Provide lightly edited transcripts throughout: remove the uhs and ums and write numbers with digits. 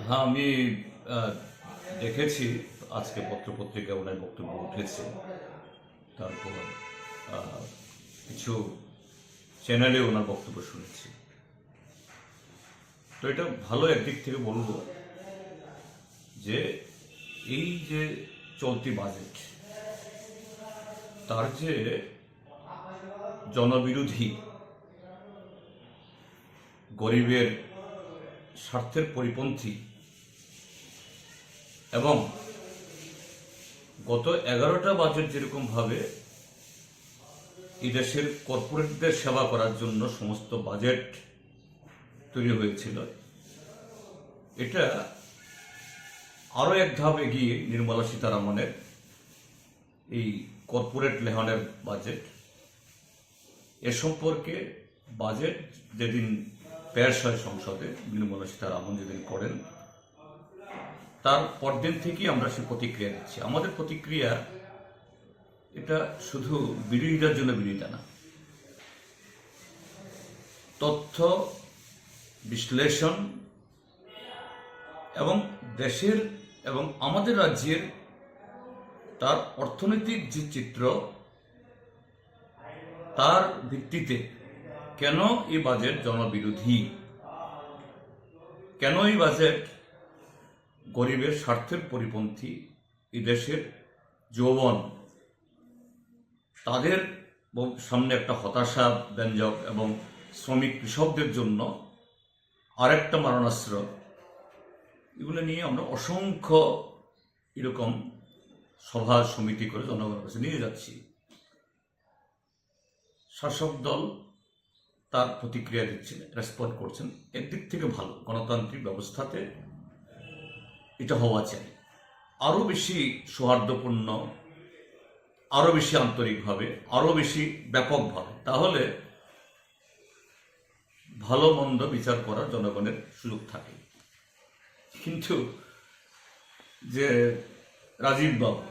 হ্যাঁ, আমি আহ, দেখেছি আজকে পত্রপত্রিকায় ওনার বক্তব্য উঠেছে। তারপর আহ, কিছু চ্যানেলে ওনার বক্তব্য শুনেছি। তো এটা ভালো একদিক থেকে বলবো যে এই যে চলতি বাজেট, তার যে জনবিরোধী, গরিবের স্বার্থের পরিপন্থী এবং গত 11টা বাজেট যেরকমভাবে এই দেশের কর্পোরেটদের সেবা করার জন্য সমস্ত বাজেট তৈরি হয়েছিল, এটা আরও এক ধাপ এগিয়ে নির্মলা সীতারামনের এই কর্পোরেট লেহানের বাজেট। এ সম্পর্কে বাজেট যেদিন পেশ হয় সংসদে, নির্মলা সীতারামন যেদিন করেন, তার পরদিন থেকেই আমরা সে প্রতিক্রিয়া দিচ্ছি। আমাদের প্রতিক্রিয়া এটা শুধু বিরোধীদের জন্য বিরোধিতা না, তথ্য বিশ্লেষণ এবং দেশের এবং আমাদের রাজ্যের তার অর্থনৈতিক যে চিত্র, তার ভিত্তিতে কেন এই বাজেট জনবিরোধী, কেন এই বাজেট গরিবের স্বার্থের পরিপন্থী, এই দেশের যৌবন তাদের সামনে একটা হতাশা ব্যঞ্জক এবং শ্রমিক কৃষকদের জন্য আরেকটা মারণাস্ত্র। এগুলো নিয়ে আমরা অসংখ্য এরকম সভা সমিতি করে জনগণের কাছে নিয়ে যাচ্ছি। শাসক দল তার প্রতিক্রিয়া দিচ্ছেন, রেসপন্ড করছেন। একদিক থেকে ভালো, গণতান্ত্রিক ব্যবস্থাতে এটা হওয়া চাই। আরও বেশি সৌহার্দ্যপূর্ণ, আরও বেশি আন্তরিকভাবে, আরও বেশি ব্যাপকভাবে, তাহলে ভালো মন্দ বিচার করার জনগণের সুযোগ থাকে। কিন্তু যে রাজীব বাবু,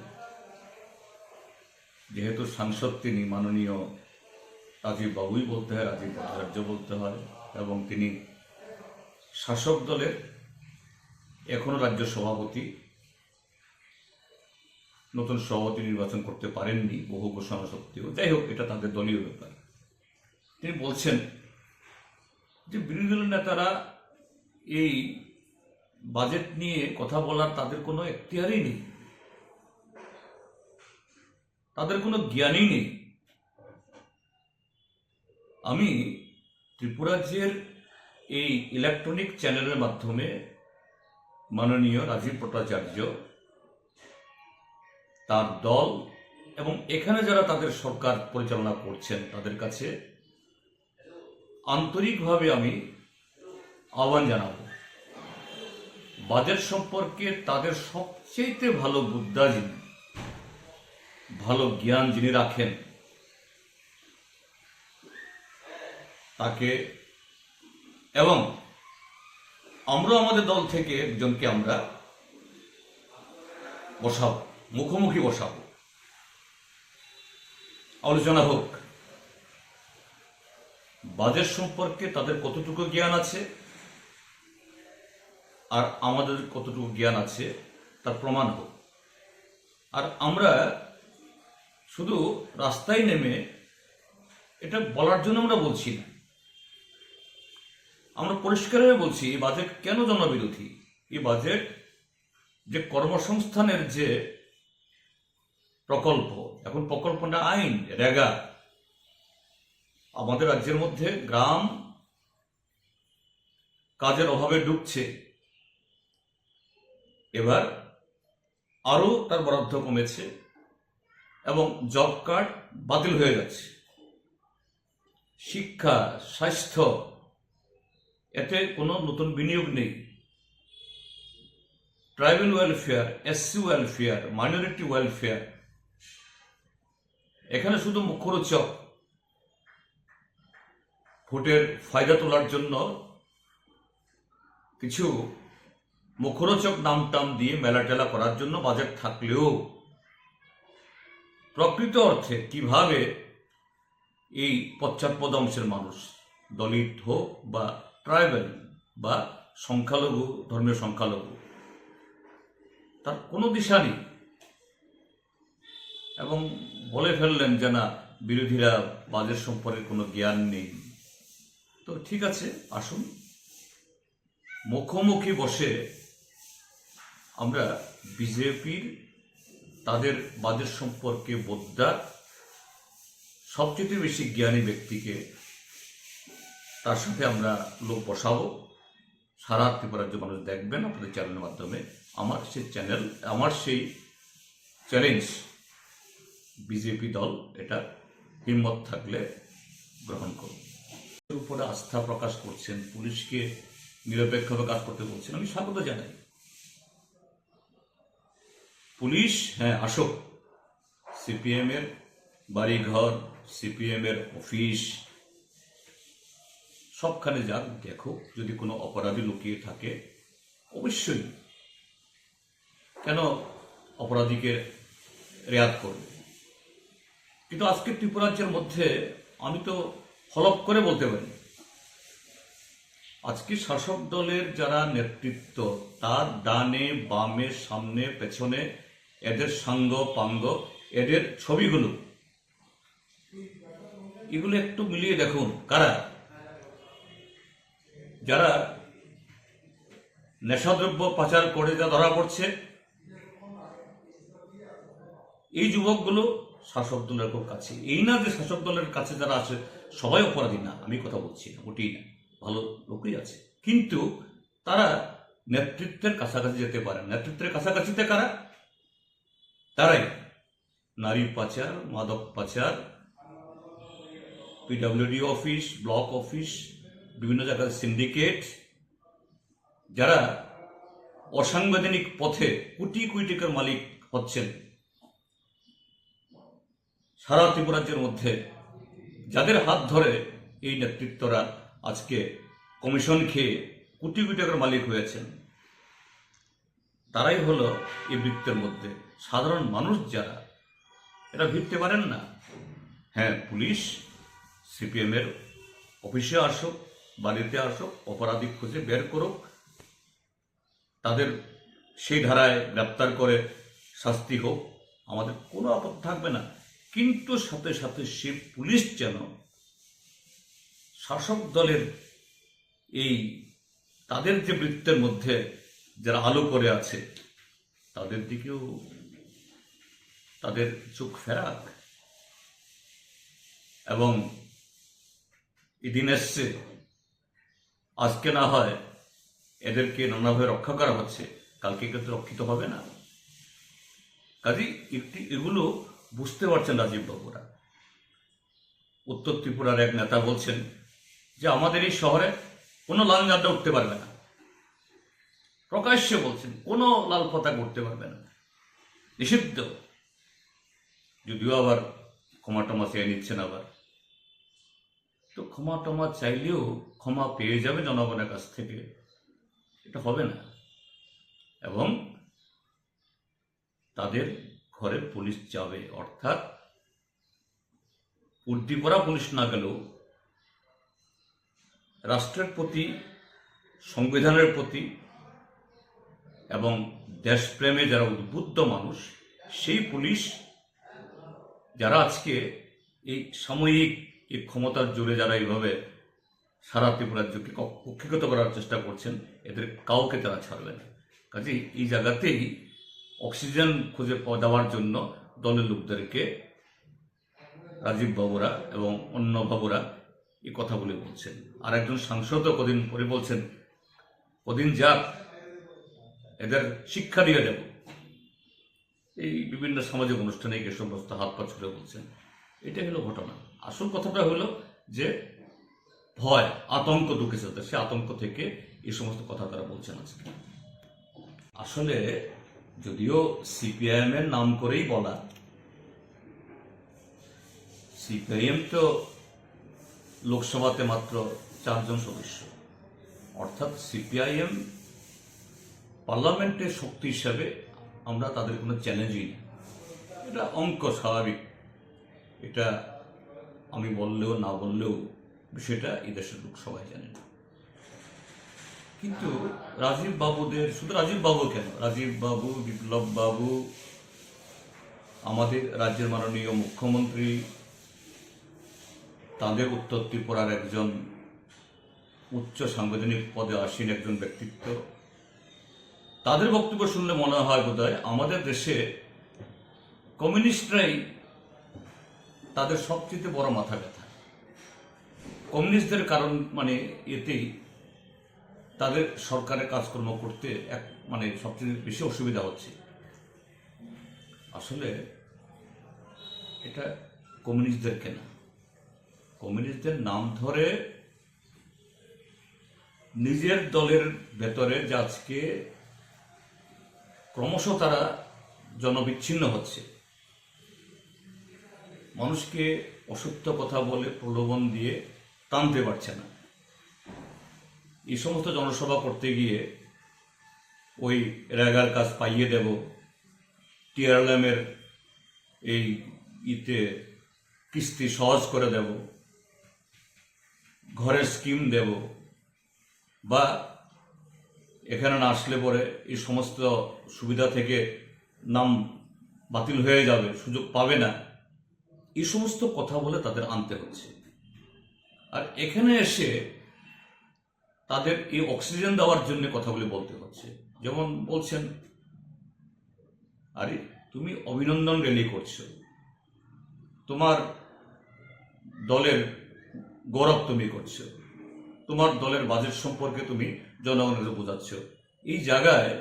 যেহেতু সাংসদ তিনি, মাননীয় রাজীব বাবুই বলতে হয়, রাজীব ভট্টাচার্য বলতে হয়, এবং তিনি শাসক দলের এখনো রাজ্য সভাপতি, নতুন সভাপতি নির্বাচন করতে পারেননি বহু ঘোষণা সত্ত্বেও। যাই হোক, এটা তাদের দলীয় ব্যাপার। তিনি বলছেন যে বিরোধী দলের নেতারা এই বাজেট নিয়ে কথা বলার তাদের কোনো এখতিয়ারই নেই, তাদের কোনো জ্ঞানই নেই। আমি ত্রিপুরাজ্যের এই ইলেকট্রনিক চ্যানেলের মাধ্যমে মাননীয় রাজীব ভট্টাচার্য, তার দল এবং এখানে যারা তাদের সরকার পরিচালনা করছেন তাদের কাছে আন্তরিকভাবে আমি আহ্বান জানাবো, বাজেট সম্পর্কে তাদের সবচেয়ে ভালো বুদ্ধা যিনি, ভালো জ্ঞান যিনি রাখেন, তাকে, এবং আমরা আমাদের দল থেকে একজনকে আমরা বসাবো, মুখোমুখি বসাবো, আলোচনা হোক বাজেট সম্পর্কে তাদের কতটুকু জ্ঞান আছে আর আমাদের কতটুকু জ্ঞান আছে তার প্রমাণ হোক। আর আমরা শুধু রাস্তায় নেমে এটা বলার জন্য আমরা বলছি না, আমরা পরিষ্কারভাবে বলছি এই বাজেট কেন জনবিরোধী। এই বাজেট যে কর্মসংস্থানের যে প্রকল্প, এখন প্রকল্প না আইন, রেগা, আমাদের রাজ্যের মধ্যে গ্রাম কাজের অভাবে ডুবছে, এবার আরো তার বরাদ্দ কমেছে এবং জব কার্ড বাতিল হয়ে যাচ্ছে। শিক্ষা, স্বাস্থ্য, এতে কোনো নতুন বিনিয়োগ নেই। Tribal welfare, SC welfare, minority welfare, এখানে শুধু মুখরোচক ভোটের ফায়দা তোলার জন্য কিছু মুখরোচক নাম টাম দিয়ে মেলাটেলা করার জন্য বাজেট থাকলেও প্রকৃত অর্থে কিভাবে এই পশ্চাৎপদ অংশের মানুষ, দলিত হোক বা ট্রাইবাল বা সংখ্যালঘু, ধর্মীয় সংখ্যালঘু, তার কোনো দিশা নেই এবং বলে ফেললেন যে না, বিরোধীরা বাজেট সম্পর্কে কোনো জ্ঞান নেই। তো ঠিক আছে, আসুন মুখোমুখি বসে আমরা বিজেপির তাদের বাজেট সম্পর্কে বোদ্ধা সবচেয়ে বেশি জ্ঞানী ব্যক্তিকে তার সাথে আমরা লোক বসাবো। সারা ত্রিপুরা রাজ্য মানুষ দেখবেন আপনাদের চ্যানেলের মাধ্যমে। আমার সেই চ্যালেঞ্জ বিজেপি দল এটা হিম্মত থাকলে গ্রহণ করুন। উপরে আস্থা প্রকাশ করছেন, পুলিশকে নিরপেক্ষভাবে কাজ করতে বলছেন, আমি স্বাগত জানাই। পুলিশ হ্যাঁ আসুক, সিপিএম এর বাড়িঘর, সিপিএম এর অফিস সবখানে যাক, দেখুক। যদি কোনো অপরাধী লুকিয়ে থাকে অবশ্যই কেন অপরাধীকে রেয়াত করবে। কিন্তু আজকে ত্রিপুরাজ্যের মধ্যে আমি তো হলপ করে বলতে পারি, আজকে শাসক দলের যারা নেতৃত্ব, তার ডানে বামে সামনে পেছনে এদের সাঙ্গ পাঙ্গ, এদের ছবিগুলো, এগুলো একটু মিলিয়ে দেখুন। কারা যারা নেশাদ্রব্য পাচার করে যা ধরা পড়ছে, এই যুবকগুলো শাসক দলের খুব কাছে। এই না যে শাসক দলের কাছে যারা আছে সবাই অপরাধী, না, আমি কথা বলছি না, ওটি না, ভালো লোকই আছে, কিন্তু তারা নেতৃত্বের কাছাকাছি যেতে পারে। নেতৃত্বের কাছাকাছিতে কারা? তারাই নারী পাচার, মাদক পাচার, পিডব্লিউডি অফিস, ব্লক অফিস, বিভিন্ন জায়গায় সিন্ডিকেট, যারা অসাংবিধানিক পথে কোটি কোটি টাকার মালিক হচ্ছেন সারা ত্রিপুরাজ্যের মধ্যে, যাদের হাত ধরে এই নেতৃত্বরা আজকে কমিশন খেয়ে কোটি কোটি টাকার মালিক হয়েছেন, তারাই হলো এই বৃত্তের মধ্যে। সাধারণ মানুষ যারা, এরা ভিড়তে পারেন না। হ্যাঁ, পুলিশ সিপিএম এর অফিসে আসুক, বাড়িতে আসুক, অপরাধী খুঁজে বের করুক, তাদের সেই ধারায় গ্রেপ্তার করে শাস্তি হোক, আমাদের কোনো আপত্তি থাকবে না। কিন্তু সাথে সাথে সে পুলিশ যেন শাসক দলের এই তাদের যে বৃত্তের মধ্যে যারা আলো করে আছে, তাদের দিকেও তাদের চোখ ফেরাক। এবং এদিন এসছে, আজকে না হয় এদেরকে নানাভাবে রক্ষা করা হচ্ছে, কালকে কিন্তু রক্ষিত হবে না। কাজেই এগুলো বুঝতে পারছেন রাজীব বাবুরা। উত্তর ত্রিপুরার এক নেতা বলছেন যে আমাদের এই শহরে কোনো লাল ঝান্ডা উঠতে পারবে না, প্রকাশ্যে বলছেন কোনো লাল পতাকা উঠতে পারবে না, নিষিদ্ধ। যদিও আবার ক্ষমা টমা চেয়ে নিচ্ছেন আবার, তো ক্ষমা টমা চাইলেও ক্ষমা পেয়ে যাবে জনগণের কাছ থেকে, এটা হবে না। এবং তাদের ঘরে পুলিশ যাবে, অর্থাৎ উর্দিপরা পুলিশ না গেলেও রাষ্ট্রের প্রতি, সংবিধানের প্রতি এবং দেশপ্রেমে যারা উদ্বুদ্ধ মানুষ, সেই পুলিশ যারা আজকে এই সাময়িক এই ক্ষমতার জোরে যারা এইভাবে সারা ত্রিপুরা রাজ্যকে কুক্ষিগত করার চেষ্টা করছেন, এদের কাউকে তারা ছাড়বে না। কাজেই এই জায়গাতেই অক্সিজেন খুঁজে দেওয়ার জন্য দলের লোকদেরকে রাজীব বাবুরা এবং অন্য বাবুরা এই কথাগুলি বলছেন। আর একজন সাংসদও কদিন পরে বলছেন, কদিন যাক এদের শিক্ষা দিয়ে দেব। এই বিভিন্ন সামাজিক অনুষ্ঠানে এই সমস্ত হাত পা ছুড়ে বলছেন। এটাই হলো ঘটনা। আসল কথাটা হলো যে ভয়, আতঙ্ক ঢুকেছে, সে আতঙ্ক থেকে এই সমস্ত কথা তারা বলছেন আজকে। আসলে যদিও সিপিআইএম এর নাম করেই বলা, সিপিআইএম তো লোকসভাতে মাত্র 4 জন সদস্য, অর্থাৎ সিপিআইএম পার্লামেন্টের শক্তি হিসাবে আমরা তাদের কোনো চ্যালেঞ্জই না। এটা অঙ্ক, স্বাভাবিক। এটা আমি বললেও না বললেও বিষয়টা এই দেশের লোক সবাই জানেন। কিন্তু রাজীব বাবুদের, শুধু রাজীব বাবু কেন, রাজীব বাবু, বিপ্লব বাবু, আমাদের রাজ্যের মাননীয় মুখ্যমন্ত্রী, তাদের উত্তর ত্রিপুরার একজন উচ্চ সাংবিধানিক পদে আসীন একজন ব্যক্তিত্ব, তাদের বক্তব্য শুনলে মনে হয় বোধহয় আমাদের দেশে কমিউনিস্টরাই তাদের সবচেয়ে বড় মাথা ব্যথা। কমিউনিস্টদের কারণ এতেই তাদের সরকারের কাজকর্ম করতে সবচেয়ে বেশি অসুবিধা হচ্ছে। আসলে এটা কমিউনিস্টদের কেনা, কমিউনিস্টদের নাম ধরে নিজের দলের ভেতরে যে আজকে ক্রমশ তারা জনবিচ্ছিন্ন হচ্ছে, মানুষকে অসত্য কথা বলে প্রলোভন দিয়ে টানতে পারছে না। এই সমস্ত জনসভা করতে গিয়ে ওই রেগার কাজ পাইয়ে দেব, টিআরএলের এই কিস্তি সহজ করে দেব, ঘরের স্কিম দেব, বা এখানে না আসলে পরে এই সমস্ত সুবিধা থেকে নাম বাতিল হয়ে যাবে, সুযোগ পাবে না, এই সমস্ত কথা বলে তাদের আনতে হচ্ছে। আর এখানে এসে তাদের এই অক্সিজেন দেওয়ার জন্য কথাগুলি বলতে হচ্ছে। যেমন বলছেন, আরে তুমি অভিনন্দন র্যালি করছো, তোমার দলের গৌরব তুমি করছো, তোমার দলের বাজেট সম্পর্কে তুমি জনগণকে বোঝাচ্ছ, এই জায়গায়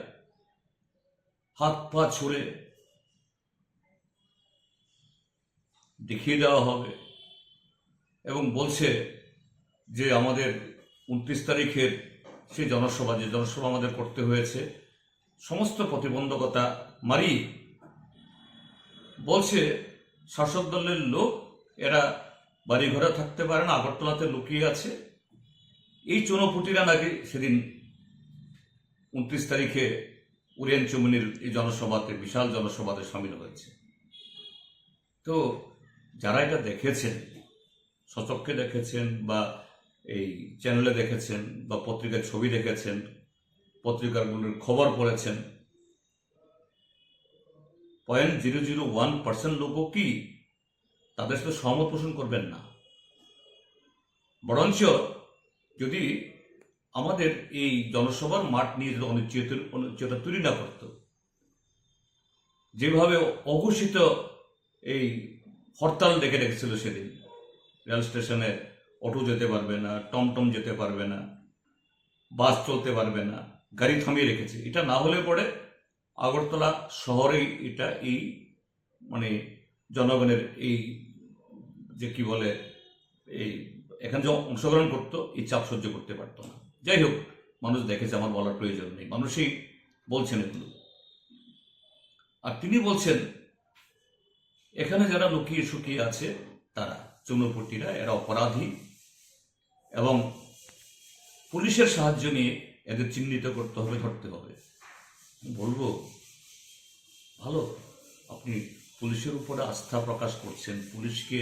হাত পা ছুড়ে দেখিয়ে দেওয়া হবে এবং বলছে যে আমাদের 29 তারিখের সেই জনসভা, যে জনসভা আমাদের করতে হয়েছে, সমস্ত প্রতিবন্ধকতা মারিয়ে বলছে শাসক দলের লোক এরা বাড়ি ঘরে থাকতে পারে না, আগরতলাতে লুকিয়ে আছে। এই চুনোপুটিরা নাকি সেদিন 29 তারিখে উড়িয়ান চুমনির এই জনসভাতে, বিশাল জনসভাতে সামিল হয়েছে। তো যারা এটা দেখেছেন, সচক্ষে দেখেছেন, বা এই চ্যানেলে দেখেছেন, বা পত্রিকার ছবি দেখেছেন, পত্রিকাগুলোর খবর পড়েছেন, 0.001% লোকও কি তাদের সাথে সহমত পোষণ করবেন না? বরঞ্চ যদি আমাদের এই জনসভার মাঠ নিয়ে যদি অনিশ্চয়তা তৈরি না করত, যেভাবে অঘোষিত এই হরতাল ডেকে রেখেছিল সেদিন, রেল স্টেশনে অটো যেতে পারবে না, টমটম যেতে পারবে না, বাস চলতে পারবে না, গাড়ি থামিয়ে রেখেছে, এটা না হলে পরে আগরতলা শহরেই এটা এই জনগণের এই যে কি বলে, এই এখানে যে অংশগ্রহণ করতো, এই চাপ সহ্য করতে পারতো না। যাই হোক, মানুষ দেখেছে, আমার বলার প্রয়োজন নেই, মানুষই বলছেন এগুলো। আর তিনি বলছেন এখানে যারা লুকিয়ে শুকিয়ে আছে তারা চুনোপুটিরা, এরা অপরাধী এবং পুলিশের সাহায্য নিয়ে এদের চিহ্নিত করতে হবে, ধরতে হবে। বলবো, ভালো, আপনি পুলিশের উপরে আস্থা প্রকাশ করছেন, পুলিশকে